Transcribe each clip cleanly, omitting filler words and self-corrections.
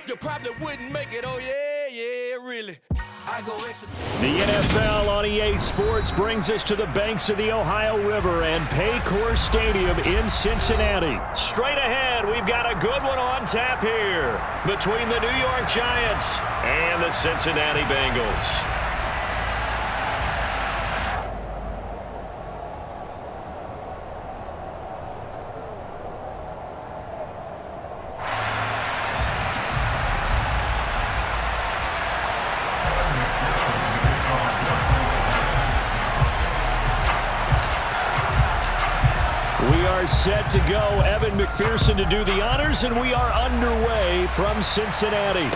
You probably wouldn't make it, oh yeah, really. I go extra. The NFL on EA Sports brings us to the banks of the Ohio River and Paycor Stadium in Cincinnati. Straight ahead, we've got a good one on tap here between the New York Giants and the Cincinnati Bengals. Set to go. Evan McPherson to do the honors, and we are underway from Cincinnati.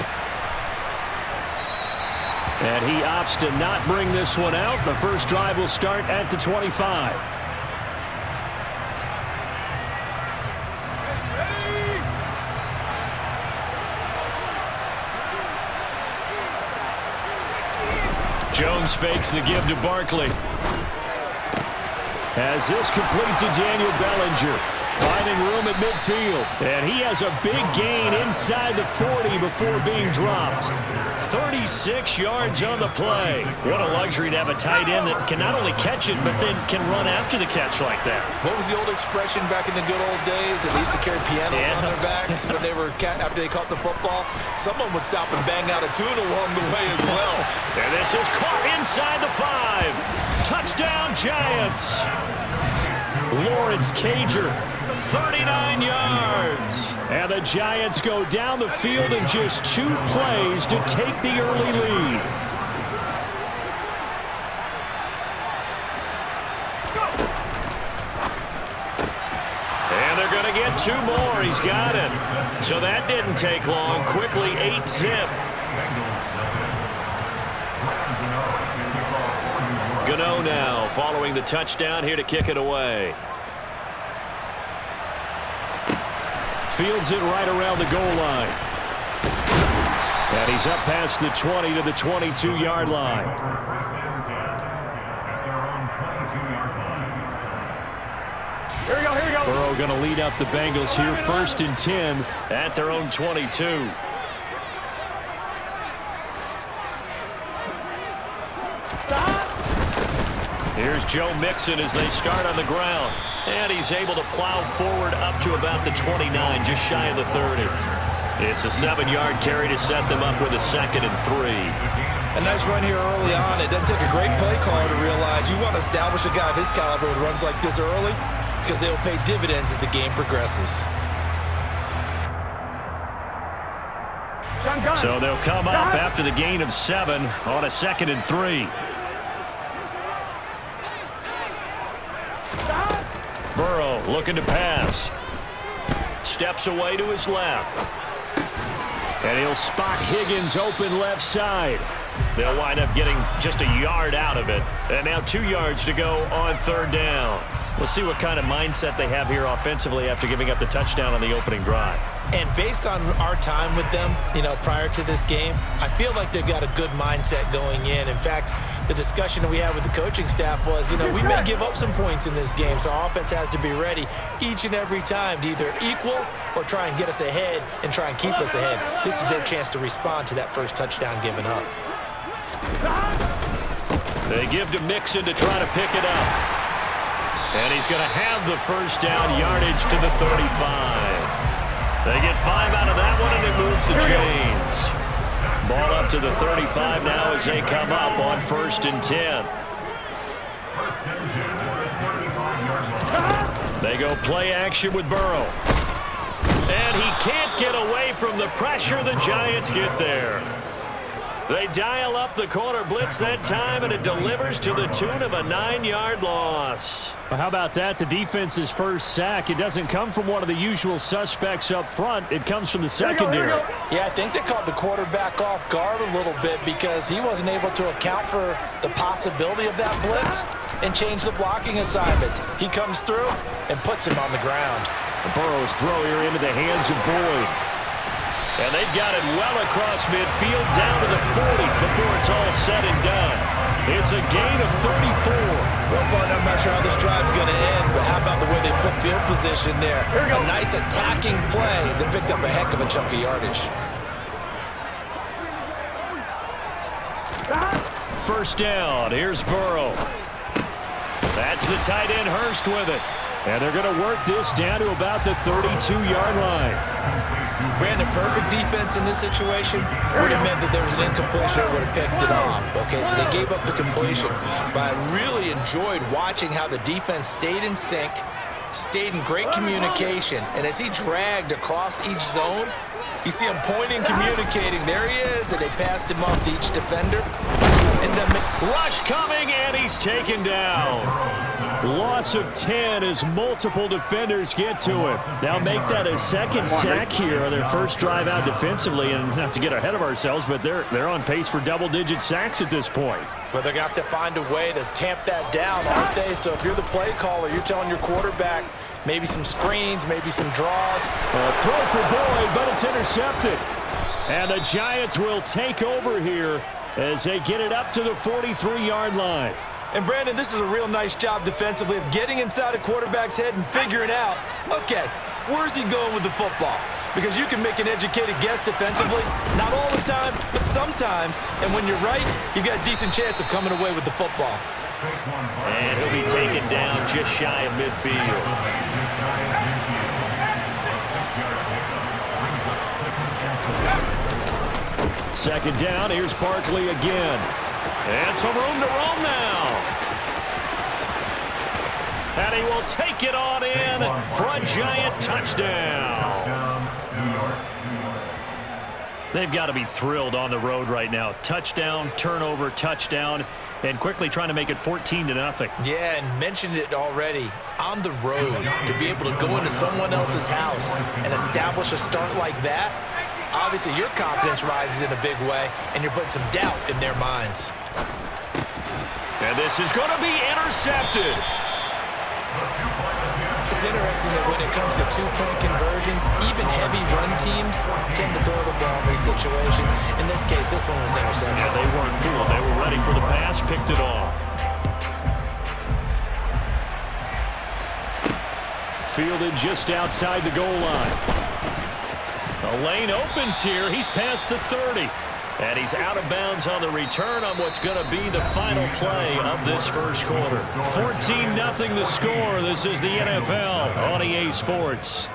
And he opts to not bring this one out. The first drive will start at the 25. Jones fakes the give to Barkley. As this complete to Daniel Bellinger, finding room at midfield. And he has a big gain inside the 40 before being dropped. 36 yards on the play. What a luxury to have a tight end that can not only catch it, but then can run after the catch like that. What was the old expression back in the good old days? They used to carry pianos on their backs when they were after they caught the football. Someone would stop and bang out a tune along the way as well. And this is caught inside the 5. Touchdown, Giants. Lawrence Cager, 39 yards. And the Giants go down the field in just 2 plays to take the early lead. And they're going to get 2 more. He's got it. So that didn't take long. Quickly, 8-zip. Gano now following the touchdown here to kick it away. Fields it right around the goal line. And he's up past the 20 to the 22-yard line. Here we go. Burrow going to lead up the Bengals here, 1st and 10 at their own 22. Here's Joe Mixon as they start on the ground. And he's able to plow forward up to about the 29, just shy of the 30. It's a 7-yard carry to set them up with a 2nd and 3. A nice run here early on. It doesn't take a great play caller to realize you want to establish a guy of his caliber with runs like this early because they'll pay dividends as the game progresses. So they'll come up after the gain of 7 on a 2nd and 3. Burrow looking to pass. Steps away to his left. And he'll spot Higgins open left side. They'll wind up getting just a yard out of it. And now 2 yards to go on 3rd down. We'll see what kind of mindset they have here offensively after giving up the touchdown on the opening drive. And based on our time with them, prior to this game, I feel like they've got a good mindset going in. In fact, the discussion that we had with the coaching staff was, we may give up some points in this game, so our offense has to be ready each and every time to either equal or try and get us ahead and try and keep us ahead. This is their chance to respond to that first touchdown given up. They give to Mixon to try to pick it up. And he's going to have the first down, yardage to the 35. They get 5 out of that one, and it moves the chains. Ball up to the 35 now as they come up on 1st and 10. They go play action with Burrow. And he can't get away from the pressure. The Giants get there. They dial up the corner blitz that time, and it delivers to the tune of a 9-yard loss. Well, how about that? The defense's first sack. It doesn't come from one of the usual suspects up front. It comes from the secondary. Yeah, I think they caught the quarterback off guard a little bit because he wasn't able to account for the possibility of that blitz and change the blocking assignment. He comes through and puts him on the ground. Burrow's throw here into the hands of Boyd. And they've got it well across midfield down to the 40 before it's all said and done. It's a gain of 34. Well, partner, I'm not sure how this drive's going to end, but how about the way they flip field position there? A nice attacking play that picked up a heck of a chunk of yardage. first down. Here's Burrow. That's the tight end Hurst with it. And they're going to work this down to about the 32-yard line. Brandon, perfect defense in this situation would have meant that there was an incompletion or would have picked it off. Okay, so they gave up the completion. But I really enjoyed watching how the defense stayed in sync, stayed in great communication. And as he dragged across each zone, you see him pointing, communicating. There he is, and they passed him off to each defender. Rush coming, and he's taken down. Loss of 10 as multiple defenders get to him. Now make that a second sack here on their first drive out defensively. And not to get ahead of ourselves, but they're on pace for double-digit sacks at this point. Well, they're going to have to find a way to tamp that down, aren't they? So if you're the play caller, you're telling your quarterback maybe some screens, maybe some draws. Throw for Boyd, but it's intercepted. And the Giants will take over here as they get it up to the 43-yard line. And, Brandon, this is a real nice job defensively of getting inside a quarterback's head and figuring out, okay, where's he going with the football? Because you can make an educated guess defensively, not all the time, but sometimes. And when you're right, you've got a decent chance of coming away with the football. And he'll be taken down just shy of midfield. Second down, here's Barkley again. And some room to roam now. And he will take it on in for a Giant touchdown. They've got to be thrilled on the road right now. Touchdown, turnover, touchdown, and quickly trying to make it 14-0. Yeah, and mentioned it already. On the road, to be able to go into someone else's house and establish a start like that, obviously your confidence rises in a big way, and you're putting some doubt in their minds. And this is going to be intercepted. It's interesting that when it comes to two-point conversions, even heavy run teams tend to throw the ball in these situations. In this case, this one was intercepted. Yeah, they weren't fooled. They were ready for the pass, picked it off. Fielded just outside the goal line. The lane opens here. He's past the 30. And he's out of bounds on the return on what's going to be the final play of this first quarter. 14-0 the score. This is the NFL on EA Sports.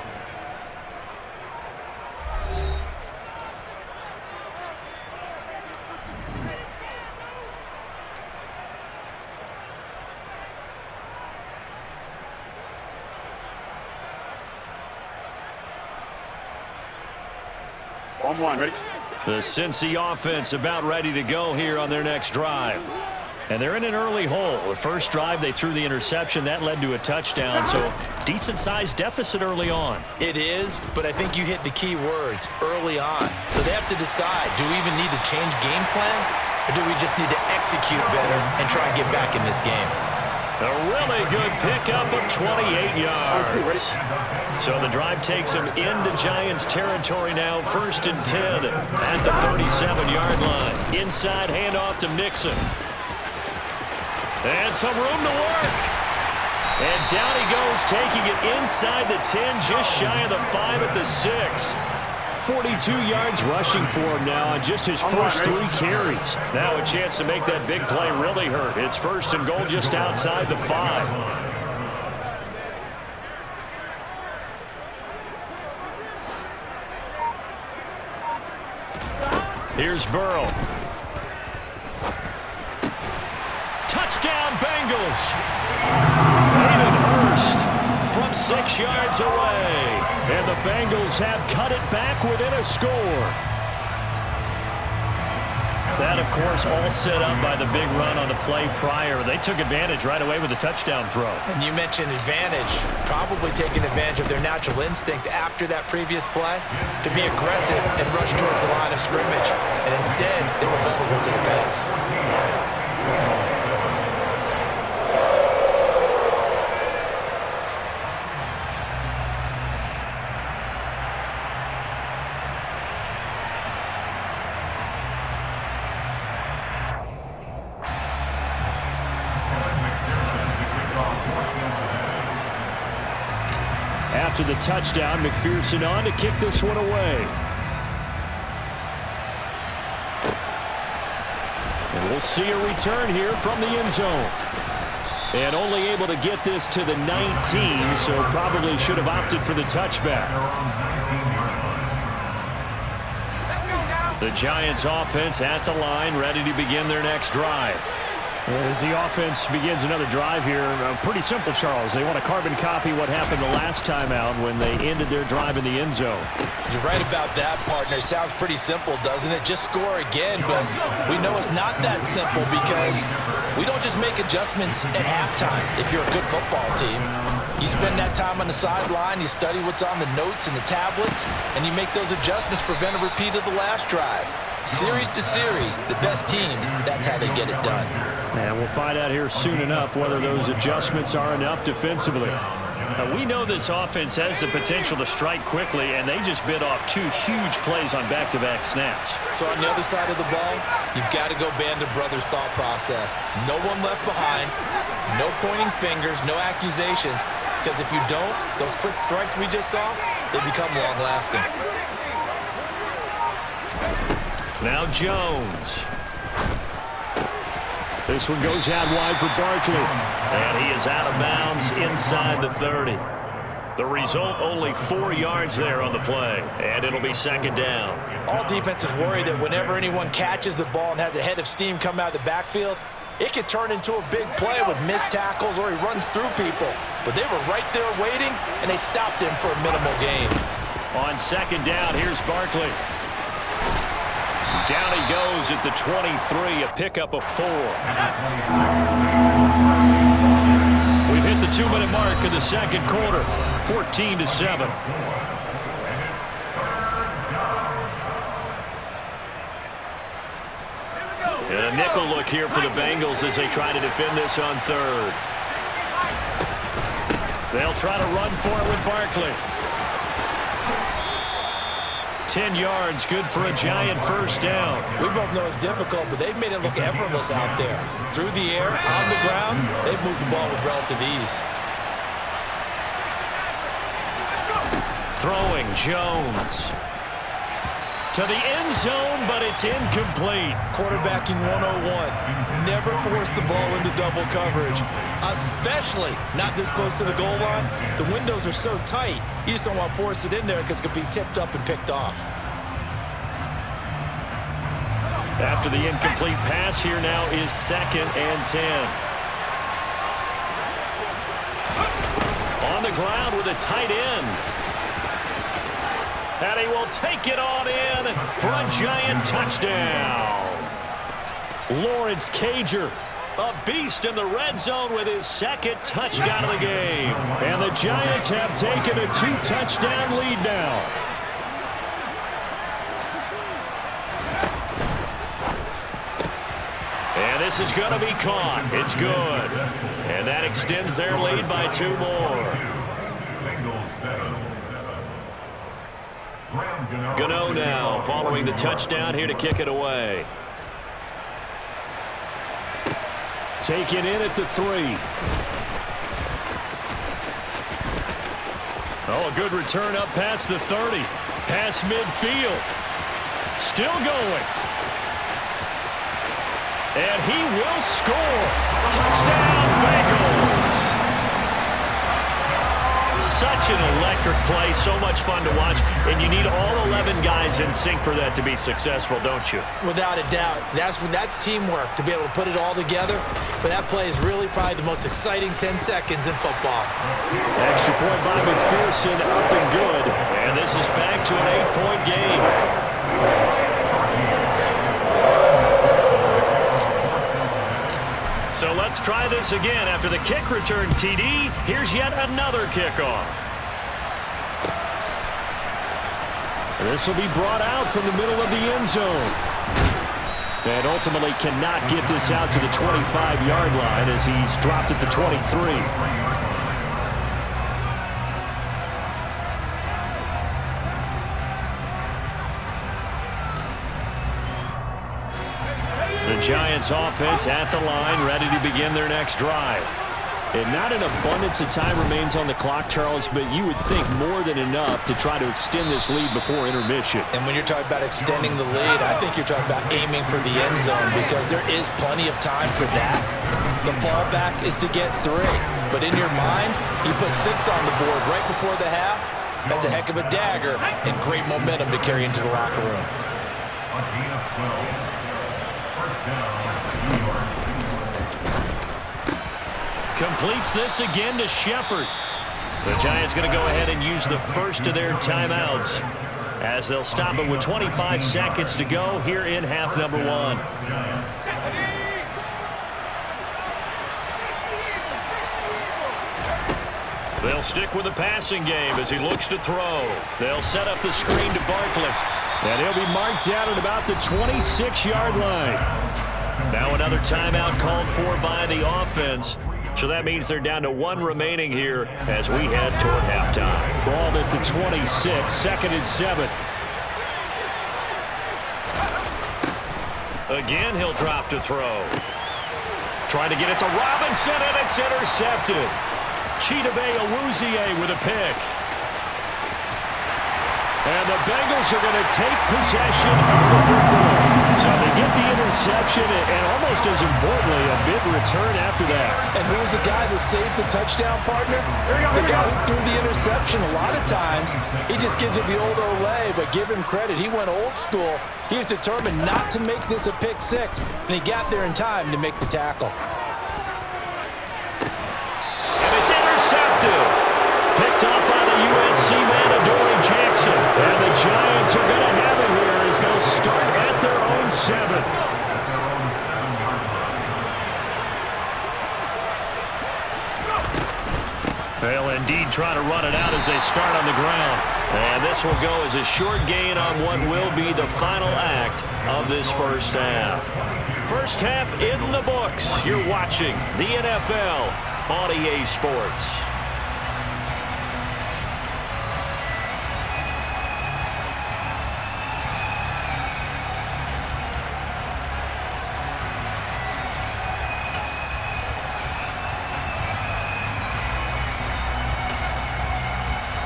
On ready? The Cincy offense about ready to go here on their next drive. And they're in an early hole. The first drive, they threw the interception. That led to a touchdown, so decent-sized deficit early on. It is, but I think you hit the key words, early on. So they have to decide, do we even need to change game plan, or do we just need to execute better and try and get back in this game? A really good pickup of 28 yards. So the drive takes them into Giants territory now, 1st and 10 at the 37-yard line. Inside handoff to Mixon. And some room to work. And down he goes, taking it inside the 10, just shy of the 5 at the 6. 42 yards rushing for him now on just his first 3 carries. Now a chance to make that big play really hurt. It's 1st and goal just outside the 5. Here's Burrow. Touchdown, Bengals. Hayden Hurst from 6 yards away. And the Bengals have cut it back within a score. That, of course, all set up by the big run on the play prior. They took advantage right away with the touchdown throw. And you mentioned advantage, probably taking advantage of their natural instinct after that previous play to be aggressive and rush towards the line of scrimmage. And instead, they were vulnerable to the pass. After the touchdown, McPherson on to kick this one away. And We'll see a return here from the end zone. And only able to get this to the 19, so probably should have opted for the touchback. The Giants offense at the line, ready to begin their next drive. As the offense begins another drive here, pretty simple, Charles. They want to carbon copy what happened the last time out when they ended their drive in the end zone. You're right about that, partner. Sounds pretty simple, doesn't it? Just score again, but we know it's not that simple because we don't just make adjustments at halftime if you're a good football team. You spend that time on the sideline, you study what's on the notes and the tablets, and you make those adjustments, prevent a repeat of the last drive. Series to series, the best teams, that's how they get it done. And we'll find out here soon enough whether those adjustments are enough defensively. We know this offense has the potential to strike quickly, and they just bit off 2 huge plays on back-to-back snaps. So on the other side of the ball, you've got to go Band of Brothers thought process. No one left behind, no pointing fingers, no accusations, because if you don't, those quick strikes we just saw, they become long-lasting. Now Jones. This one goes out wide for Barkley. And he is out of bounds inside the 30. The result, only 4 yards there on the play. And it'll be second down. All defenses worry that whenever anyone catches the ball and has a head of steam come out of the backfield, it could turn into a big play with missed tackles or he runs through people. But they were right there waiting, and they stopped him for a minimal gain. On second down, here's Barkley. Down he goes at the 23, a pickup of 4. We've hit the 2-minute mark in the second quarter, 14-7. And a nickel look here for the Bengals as they try to defend this on third. They'll try to run for it with Barkley. 10 yards, good for a Giant first down. We both know it's difficult, but they've made it look effortless out there. Through the air, on the ground, they've moved the ball with relative ease. Throwing Jones. To the end zone, but it's incomplete. Quarterbacking 101. Never force the ball into double coverage, especially not this close to the goal line. The windows are so tight, you just don't want to force it in there because it could be tipped up and picked off. After the incomplete pass, here now is 2nd and 10. On the ground with a tight end. And he will take it on in for a Giant touchdown. Lawrence Cager, a beast in the red zone with his 2nd touchdown of the game. And the Giants have taken a 2-touchdown lead now. And this is going to be caught. It's good. And that extends their lead by 2 more. Gano now following the touchdown here to kick it away. Taken in at the 3. Oh, a good return up past the 30. Past midfield. Still going. And he will score. Touchdown, Bengals. Such an electric play, so much fun to watch, and you need all 11 guys in sync for that to be successful, don't you? Without a doubt. That's teamwork, to be able to put it all together. But that play is really probably the most exciting 10 seconds in football. Extra point by McPherson, up and good. And this is back to an 8-point game. So let's try this again. After the kick return TD, here's yet another kickoff. This will be brought out from the middle of the end zone. And ultimately cannot get this out to the 25-yard line as he's dropped at the 23. The Giants offense at the line, ready to begin their next drive. And not an abundance of time remains on the clock, Charles, but you would think more than enough to try to extend this lead before intermission. And when you're talking about extending the lead, I think you're talking about aiming for the end zone because there is plenty of time for that. The fallback is to get 3. But in your mind, you put 6 on the board right before the half. That's a heck of a dagger and great momentum to carry into the locker room. Completes this again to Shepard. The Giants going to go ahead and use the first of their timeouts as they'll stop it with 25 seconds to go here in half number 1. They'll stick with the passing game as he looks to throw. They'll set up the screen to Barkley. And he'll be marked down at about the 26-yard line. Now another timeout called for by the offense. So that means they're down to 1 remaining here as we head toward halftime. Ball at the 26, 2nd and 7. Again, he'll drop to throw. Trying to get it to Robinson, and it's intercepted. Chidobe Awuzie with a pick. And the Bengals are going to take possession of the football. So they get the interception and almost as importantly, a big return after that. And who's the guy that saved the touchdown, partner? The guy who threw the interception. A lot of times, he just gives it the old Olay, but give him credit. He went old school. He was determined not to make this a pick 6, and he got there in time to make the tackle. And it's intercepted. Picked up by the USC man, Adoree Jackson. And the Giants are going to have it here as they'll start at their own 7. They'll indeed try to run it out as they start on the ground. And this will go as a short gain on what will be the final act of this first half. First half in the books. You're watching the NFL on EA Sports.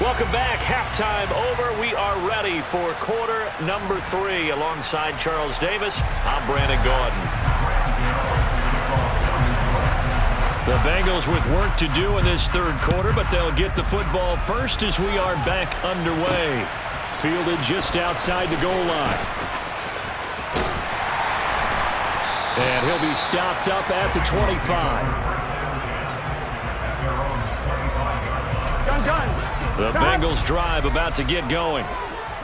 Welcome back. Halftime over. We are ready for quarter number 3. Alongside Charles Davis, I'm Brandon Gaudin. The Bengals with work to do in this third quarter, but they'll get the football first as we are back underway. Fielded just outside the goal line. And he'll be stopped up at the 25. The Bengals drive about to get going.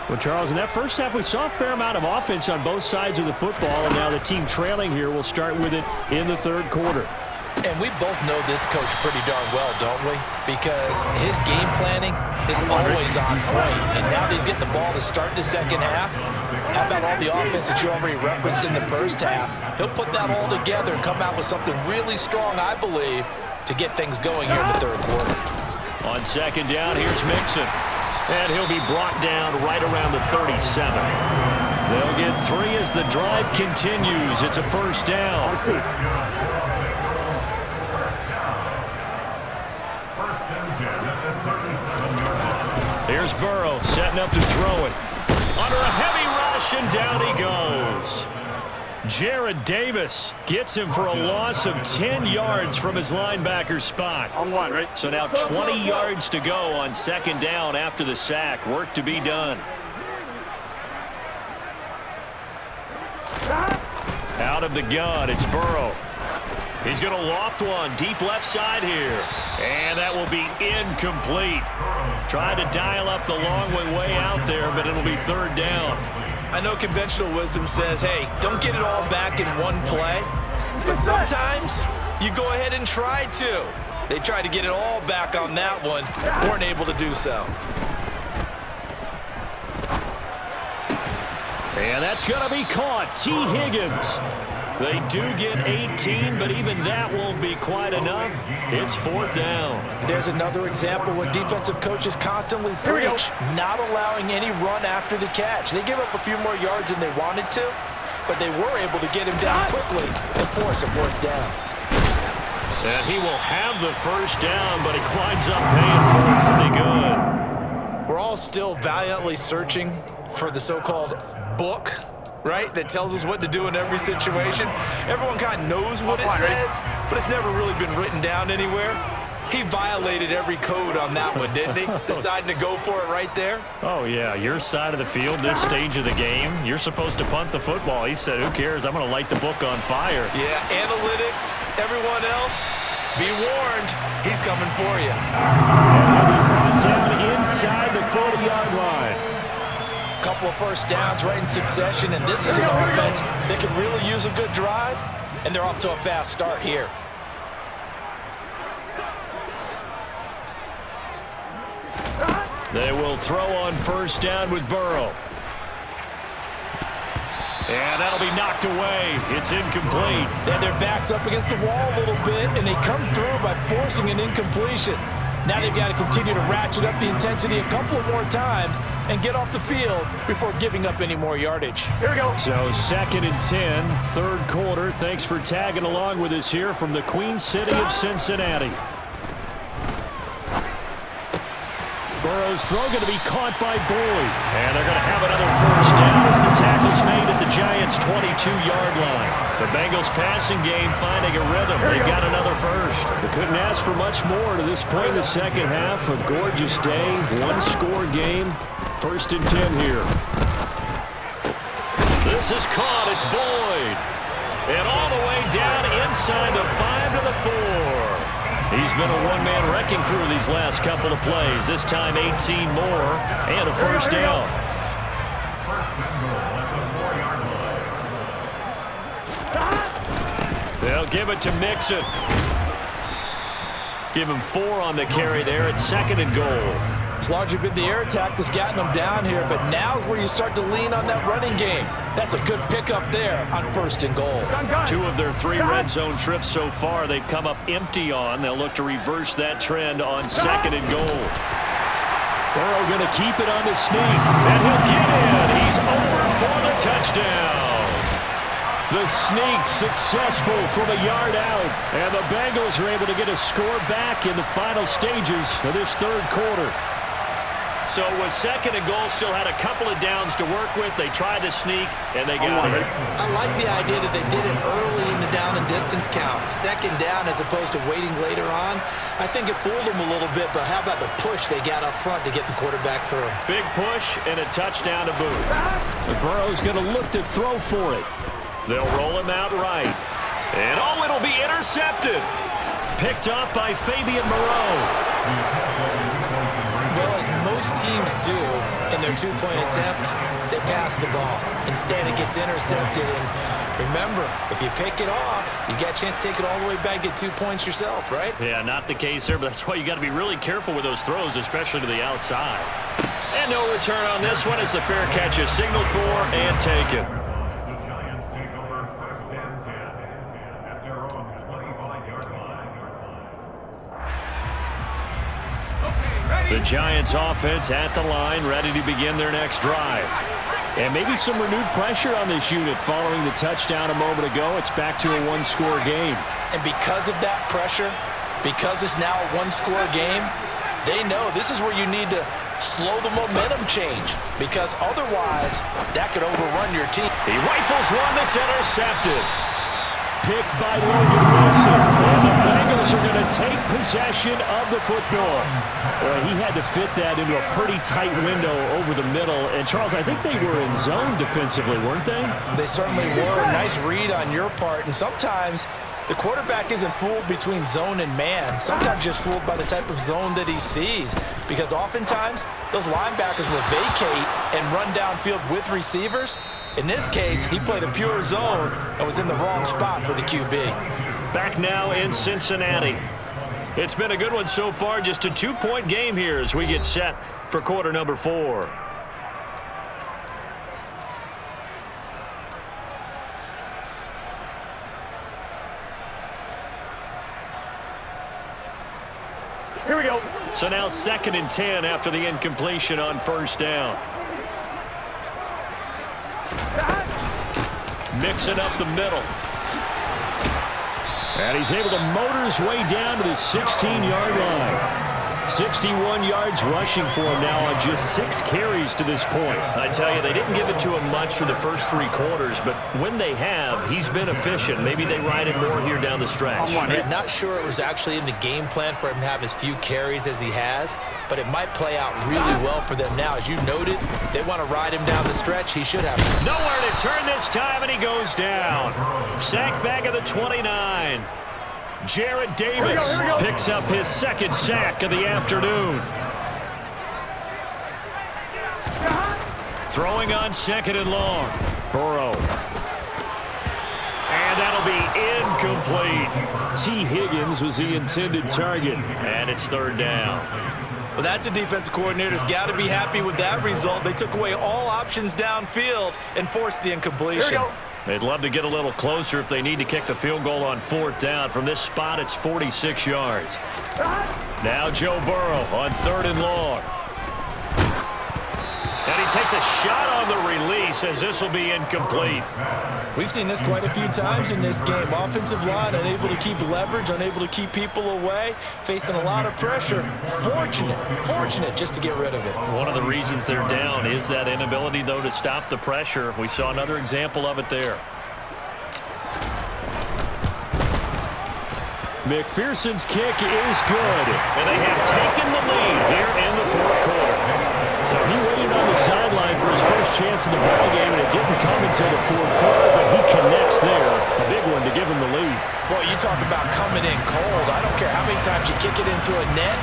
Well, Charles, in that first half, we saw a fair amount of offense on both sides of the football, and now the team trailing here will start with it in the third quarter. And we both know this coach pretty darn well, don't we? Because his game planning is always on point. And now that he's getting the ball to start the second half, how about all the offense that you already referenced in the first half? He'll put that all together and come out with something really strong, I believe, to get things going here in the third quarter. On second down, here's Mixon. And he'll be brought down right around the 37. They'll get 3 as the drive continues. It's a first down. Here's Burrow setting up to throw it. Under a heavy rush, and down he goes. Jared Davis gets him for a loss of 10 yards from his linebacker spot. On 1, right? So now 20 yards to go on second down after the sack. Work to be done. Out of the gun, it's Burrow. He's going to loft one deep left side here. And that will be incomplete. Trying to dial up the long way out there, but it'll be third down. I know conventional wisdom says, hey, don't get it all back in one play. But sometimes you go ahead and try to. They tried to get it all back on that one. Weren't able to do so. And that's going to be caught. T. Higgins. They do get 18, but even that won't be quite enough. It's fourth down. There's another example where defensive coaches constantly preach not allowing any run after the catch. They give up a few more yards than they wanted to, but they were able to get him down quickly and force a fourth down. And he will have the first down, but he winds up paying for it pretty good. We're all still valiantly searching for the so-called book, right, that tells us what to do in every situation. Everyone kind of knows what it says, but it's never really been written down anywhere. He violated every code on that one, didn't he? Deciding to go for it right there. Oh, yeah, your side of the field, this stage of the game, you're supposed to punt the football. He said, who cares? I'm going to light the book on fire. Yeah, analytics, everyone else, be warned, he's coming for you. And he'll be brought down inside the 40-yard line. Couple of first downs right in succession, and this is an offense that could really use a good drive, and they're off to a fast start here. They will throw on first down with Burrow. And that'll be knocked away. It's incomplete. They had their backs up against the wall a little bit, and they come through by forcing an incompletion. Now they've got to continue to ratchet up the intensity a couple of more times and get off the field before giving up any more yardage. Here we go. So 2nd and 10, third quarter. Thanks for tagging along with us here from the Queen City of Cincinnati. Burrow's throw going to be caught by Boyd. And they're going to have another first down as the tackle's made at the Giants' 22-yard line. The Bengals passing game finding a rhythm. They've got another first. They couldn't ask for much more to this point in the second half. A gorgeous day, one-score game. 1st and 10 here. This is caught. It's Boyd. And all the way down inside the 5 to the 4. He's been a one-man wrecking crew these last couple of plays. This time 18 more and a first down. They'll give it to Mixon. Give him 4 on the carry there at 2nd and goal. It's largely been the air attack that's gotten them down here, but now's where you start to lean on that running game. That's a good pickup there on 1st and goal. 2 of their 3 red zone trips so far they've come up empty on. They'll look to reverse that trend on 2nd and goal. Burrow going to keep it on the sneak. And he'll get in. He's over for the touchdown. The sneak successful from a yard out. And the Bengals are able to get a score back in the final stages of this third quarter. So it was 2nd and goal, still had a couple of downs to work with. They tried to sneak, and they got it. I like the idea that they did it early in the down and distance count. 2nd down as opposed to waiting later on. I think it fooled them a little bit, but how about the push they got up front to get the quarterback through? Big push and a touchdown to boot. And Burrow's going to look to throw for it. They'll roll him out right. And oh, it'll be intercepted. Picked up by Fabian Moreau. Well, as most teams do in their 2-point attempt, they pass the ball. Instead, it gets intercepted. And remember, if you pick it off, you got a chance to take it all the way back, get 2 points yourself, right? Yeah, not the case here, but that's why you got to be really careful with those throws, especially to the outside. And no return on this one as the fair catch is signaled for and taken. The Giants offense at the line, ready to begin their next drive. And maybe some renewed pressure on this unit following the touchdown a moment ago. It's back to a one-score game. And because of that pressure, because it's now a one-score game, they know this is where you need to slow the momentum change, because otherwise that could overrun your team. He rifles one that's intercepted. Picked by Logan Wilson. And the Bengals are going to take possession of the football. Boy, he had to fit that into a pretty tight window over the middle. And, Charles, I think they were in zone defensively, weren't they? They certainly were. Nice read on your part. And sometimes the quarterback isn't fooled between zone and man. Sometimes just fooled by the type of zone that he sees. Because oftentimes, those linebackers will vacate and run downfield with receivers. In this case, he played a pure zone and was in the wrong spot for the QB. Back now in Cincinnati. It's been a good one so far. Just a 2-point game here as we get set for quarter number 4. Here we go. So now 2nd and 10 after the incompletion on first down. Mixing up the middle. And he's able to motor his way down to the 16-yard line. 61 yards rushing for him now on just 6 carries to this point. I tell you, they didn't give it to him much for the first 3 quarters, but when they have, he's been efficient. Maybe they ride it more here down the stretch. Yeah, not sure it was actually in the game plan for him to have as few carries as he has, but it might play out really well for them now. As you noted, if they want to ride him down the stretch, he should have. Nowhere to turn this time, and he goes down. Sacked back at the 29. Jarrett Davis picks up his 2nd sack of the afternoon. Throwing on 2nd and long. Burrow. And that'll be incomplete. T. Higgins was the intended target. And it's 3rd down. Well, that's a defensive coordinator's got to be happy with that result. They took away all options downfield and forced the incompletion. They'd love to get a little closer if they need to kick the field goal on 4th down. From this spot, it's 46 yards. Now Joe Burrow on 3rd and long. And he takes a shot on the release as this will be incomplete. We've seen this quite a few times in this game. Offensive line unable to keep leverage, unable to keep people away, facing a lot of pressure. Fortunate just to get rid of it. One of the reasons they're down is that inability, though, to stop the pressure. We saw another example of it there. McPherson's kick is good. And they have taken the lead here in the 4th quarter. So he waited on the sideline for his first chance in the ballgame, and it didn't come until the 4th quarter, but he connects there. A big one to give him the lead. Boy, you talk about coming in cold. I don't care how many times you kick it into a net.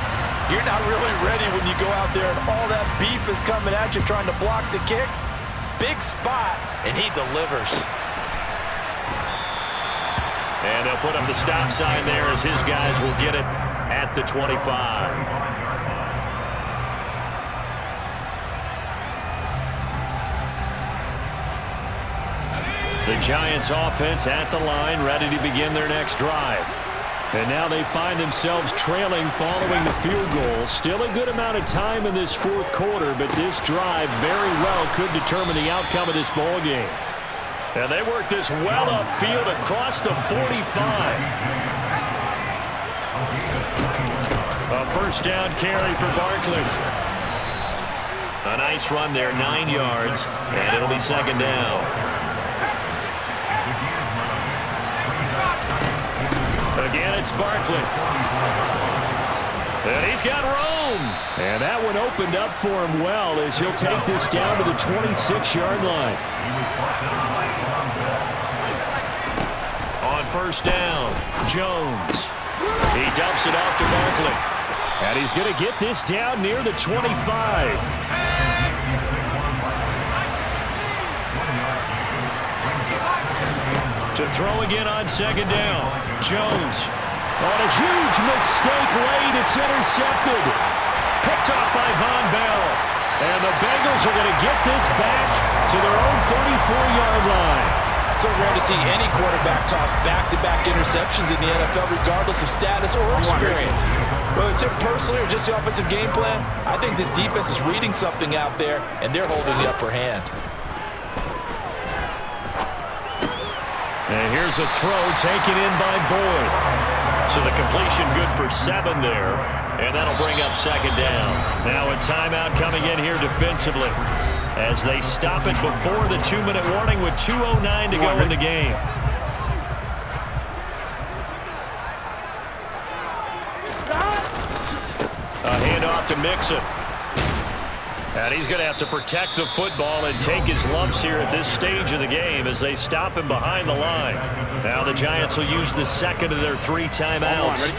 You're not really ready when you go out there and all that beef is coming at you trying to block the kick. Big spot, and he delivers. And they'll put up the stop sign there as his guys will get it at the 25. The Giants offense at the line, ready to begin their next drive. And now they find themselves trailing following the field goal. Still a good amount of time in this 4th quarter, but this drive very well could determine the outcome of this ball game. And they work this well upfield across the 45. A 1st down carry for Barkley. A nice run there, 9 yards, and it'll be 2nd down. Again, it's Barkley. And he's got room. And that one opened up for him well as he'll take this down to the 26-yard line. On 1st down, Jones. He dumps it off to Barkley. And he's going to get this down near the 25. To throw again on 2nd down, Jones. On a huge mistake late, it's intercepted. Picked off by Von Bell. And the Bengals are going to get this back to their own 34-yard line. So rare to see any quarterback toss back-to-back interceptions in the NFL, regardless of status or experience. Whether it's him personally or just the offensive game plan, I think this defense is reading something out there, and they're holding the upper hand. And here's a throw taken in by Boyd. So the completion good for 7 there. And that'll bring up 2nd down. Now a timeout coming in here defensively as they stop it before the 2-minute warning with 2:09 to go in the game. A handoff to Mixon. And he's going to have to protect the football and take his lumps here at this stage of the game as they stop him behind the line. Now the Giants will use the 2nd of their 3 timeouts.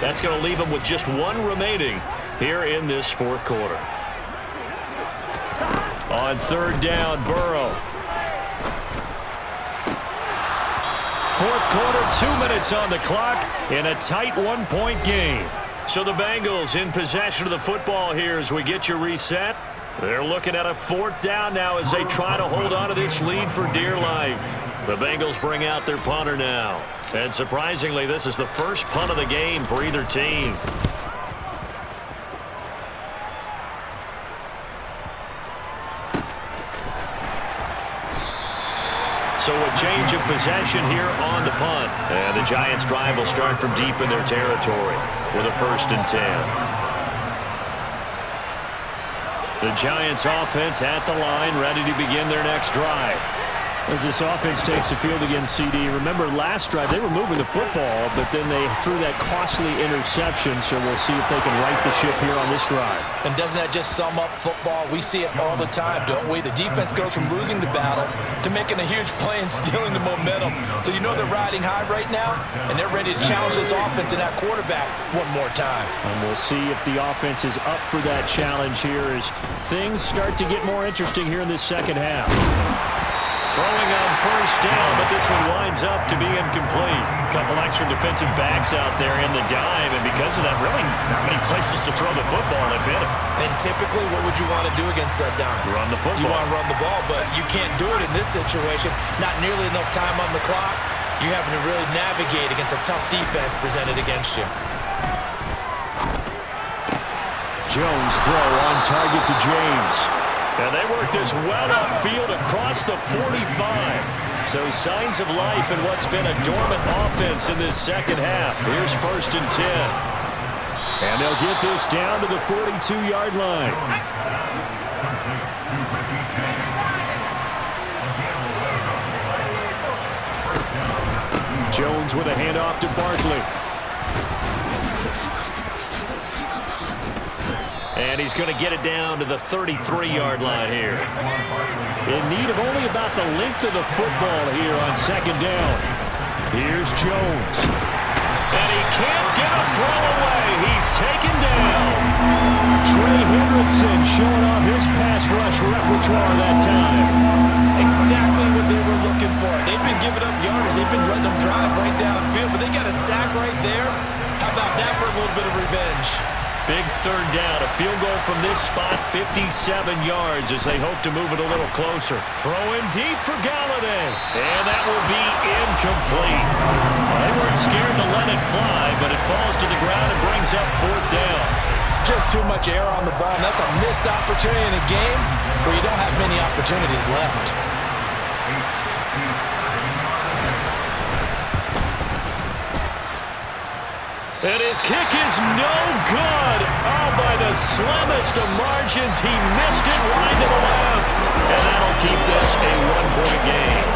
That's going to leave them with just 1 remaining here in this 4th quarter. On 3rd down, Burrow. 4th quarter, 2 minutes on the clock in a tight 1-point game. So the Bengals in possession of the football here as we get you reset. They're looking at a 4th down now as they try to hold on to this lead for dear life. The Bengals bring out their punter now. And surprisingly, this is the first punt of the game for either team. So a change of possession here on the punt. And the Giants' drive will start from deep in their territory with a 1st and 10. The Giants' offense at the line, ready to begin their next drive. As this offense takes the field against CD, remember last drive they were moving the football, but then they threw that costly interception, so we'll see if they can right the ship here on this drive. And doesn't that just sum up football? We see it all the time, don't we? The defense goes from losing the battle to making a huge play and stealing the momentum. So you know they're riding high right now, and they're ready to challenge this offense and that quarterback one more time. And we'll see if the offense is up for that challenge here as things start to get more interesting here in this second half. Throwing on 1st down, but this one winds up to be incomplete. A couple extra defensive backs out there in the dime, and because of that, really not many places to throw the football if hit it. And typically, what would you want to do against that dime? Run the football. You want to run the ball, but you can't do it in this situation. Not nearly enough time on the clock. You're having to really navigate against a tough defense presented against you. Jones throw on target to James. And they work this well upfield across the 45. So signs of life in what's been a dormant offense in this second half. Here's 1st and 10. And they'll get this down to the 42-yard line. Jones with a handoff to Barkley. And he's going to get it down to the 33-yard line here. In need of only about the length of the football here on 2nd down. Here's Jones. And he can't get a throw away. He's taken down. Trey Hendrickson showing off his pass rush repertoire that time. Exactly what they were looking for. They've been giving up yardage. They've been letting them drive right downfield, but they got a sack right there. How about that for a little bit of revenge? Big 3rd down, a field goal from this spot, 57 yards as they hope to move it a little closer. Throwing deep for Galladay, and that will be incomplete. They weren't scared to let it fly, but it falls to the ground and brings up 4th down. Just too much air on the ball, and that's a missed opportunity in a game where you don't have many opportunities left. And his kick is no good. Oh, by the slimmest of margins, he missed it wide to the left. And that'll keep this a 1-point game.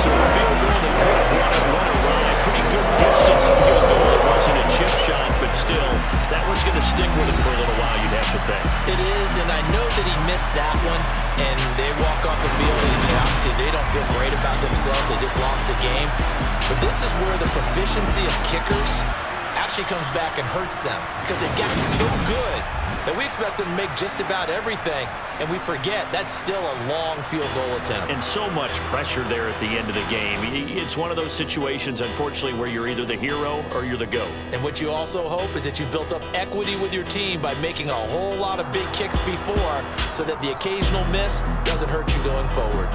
So a field goal that could have won it, won it right. Pretty good distance field goal. It wasn't a chip shot, but still, that one's going to stick with him for a little while, you'd have to think. It is, and I know that he missed that one, and they walk off the field, and obviously they don't feel great about themselves. They just lost the game. But this is where the proficiency of kickers actually comes back and hurts them because they've gotten so good that we expect them to make just about everything, and we forget that's still a long field goal attempt. And so much pressure there at the end of the game. It's one of those situations, unfortunately, where you're either the hero or you're the GOAT. And what you also hope is that you've built up equity with your team by making a whole lot of big kicks before so that the occasional miss doesn't hurt you going forward.